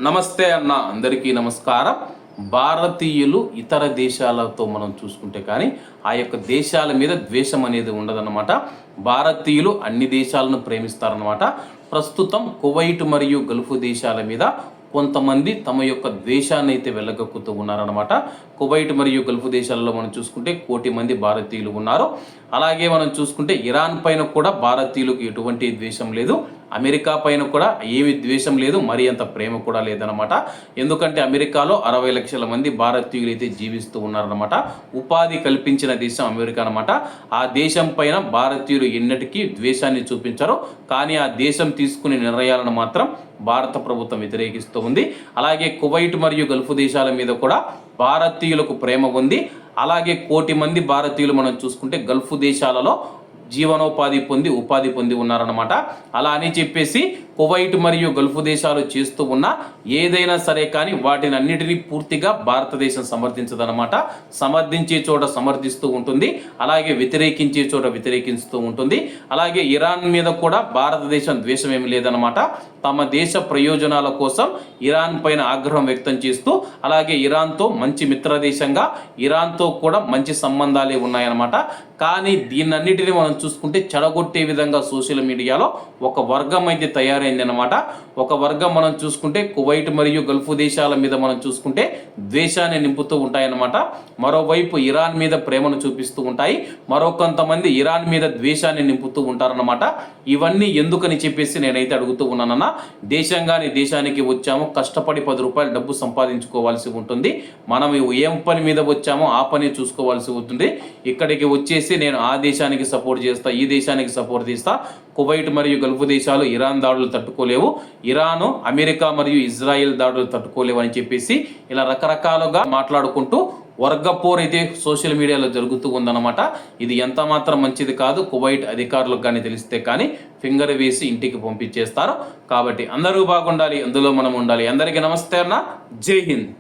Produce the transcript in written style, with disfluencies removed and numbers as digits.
నమస్తే అన్న, అందరికీ నమస్కారం. భారతీయులు ఇతర దేశాలతో మనం చూసుకుంటే కానీ ఆ యొక్క దేశాల మీద ద్వేషం అనేది ఉండదన్నమాట. భారతీయులు అన్ని దేశాలను ప్రేమిస్తారన్నమాట. ప్రస్తుతం కువైట్ మరియు గల్ఫ్ దేశాల మీద కొంతమంది తమ యొక్క ద్వేషాన్ని అయితే వెళ్ళగక్కుతూ ఉన్నారన్నమాట. కువైట్ మరియు గల్ఫ్ దేశాలలో మనం చూసుకుంటే 1 కోటి మంది భారతీయులు ఉన్నారు. అలాగే మనం చూసుకుంటే ఇరాన్ పైన కూడా భారతీయులకు ఎటువంటి ద్వేషం లేదు, అమెరికా పైన కూడా ఏమి ద్వేషం లేదు, మరి అంత ప్రేమ కూడా లేదనమాట. ఎందుకంటే అమెరికాలో 60 లక్షల మంది భారతీయులు అయితే జీవిస్తూ ఉన్నారనమాట. ఉపాధి కల్పించిన దేశం అమెరికా అనమాట. ఆ దేశం పైన భారతీయులు ఎన్నటికీ ద్వేషాన్ని చూపించరు, కానీ ఆ దేశం తీసుకునే నిర్ణయాలను మాత్రం భారత ప్రభుత్వం వ్యతిరేకిస్తూ ఉంది. అలాగే కువైట్ మరియు గల్ఫ్ దేశాల మీద కూడా భారతీయులకు ప్రేమ ఉంది. అలాగే 1 కోటి మంది భారతీయులు మనం చూసుకుంటే గల్ఫ్ దేశాలలో ఉపాధి పొంది ఉన్నారన్నమాట. అలా అని చెప్పేసి కువైట్ మరియు గల్ఫ్ దేశాలు చేస్తూ ఉన్న ఏదైనా సరే కానీ వాటిని అన్నిటినీ పూర్తిగా భారతదేశం సమర్థించదన్నమాట. సమర్థించే చోట సమర్థిస్తూ ఉంటుంది, అలాగే వ్యతిరేకించే చోట వ్యతిరేకిస్తూ ఉంటుంది. అలాగే ఇరాన్ మీద కూడా భారతదేశం ద్వేషం ఏమి లేదన్నమాట. తమ దేశ ప్రయోజనాల కోసం ఇరాన్ పైన ఆగ్రహం వ్యక్తం చేస్తూ, అలాగే ఇరాన్తో మంచి మిత్రదేశంగా ఇరాన్తో కూడా మంచి సంబంధాలే ఉన్నాయన్నమాట. కానీ దీన్నన్నిటిని మనం చూసుకుంటే చెడగొట్టే విధంగా సోషల్ మీడియాలో ఒక వర్గం అయితే తయారైంది అనమాట. ఒక వర్గం మనం చూసుకుంటే కువైట్ మరియు గల్ఫ్ దేశాల మీద మనం చూసుకుంటే ద్వేషాన్ని నింపుతూ ఉంటాయన్నమాట. మరోవైపు ఇరాన్ మీద ప్రేమను చూపిస్తూ ఉంటాయి, మరొకంతమంది ఇరాన్ మీద ద్వేషాన్ని నింపుతూ ఉంటారన్నమాట. ఇవన్నీ ఎందుకని చెప్పేసి నేనైతే అడుగుతూ ఉన్నానన్న. దేశానికి వచ్చాము, కష్టపడి 10 రూపాయలు డబ్బు సంపాదించుకోవాల్సి ఉంటుంది. మనం ఏం పని మీద వచ్చామో ఆ పని చూసుకోవాల్సి ఉంటుంది. ఇక్కడికి వచ్చేసి నేను ఆ దేశానికి సపోర్ట్ చేస్తా, ఈ దేశానికి సపోర్ట్ చేస్తా, కువైట్ మరియు గల్ఫ్ దేశాలు ఇరాన్ దాడులు తట్టుకోలేవు, ఇరాను అమెరికా మరియు ఇజ్రాయెల్ దాడులు తట్టుకోలేవు అని చెప్పేసి ఇలా రకరకాలుగా మాట్లాడుకుంటూ వర్గపోర్ అయితే సోషల్ మీడియాలో జరుగుతూ ఉందన్నమాట. ఇది ఎంత మాత్రం మంచిది కాదు. కువైట్ అధికారులకు కానీ తెలిస్తే కానీ ఫింగర్ వేసి ఇంటికి పంపించేస్తారు. కాబట్టి అందరూ బాగుండాలి, అందులో మనం ఉండాలి. అందరికీ నమస్తే అన్న, జై హింద్.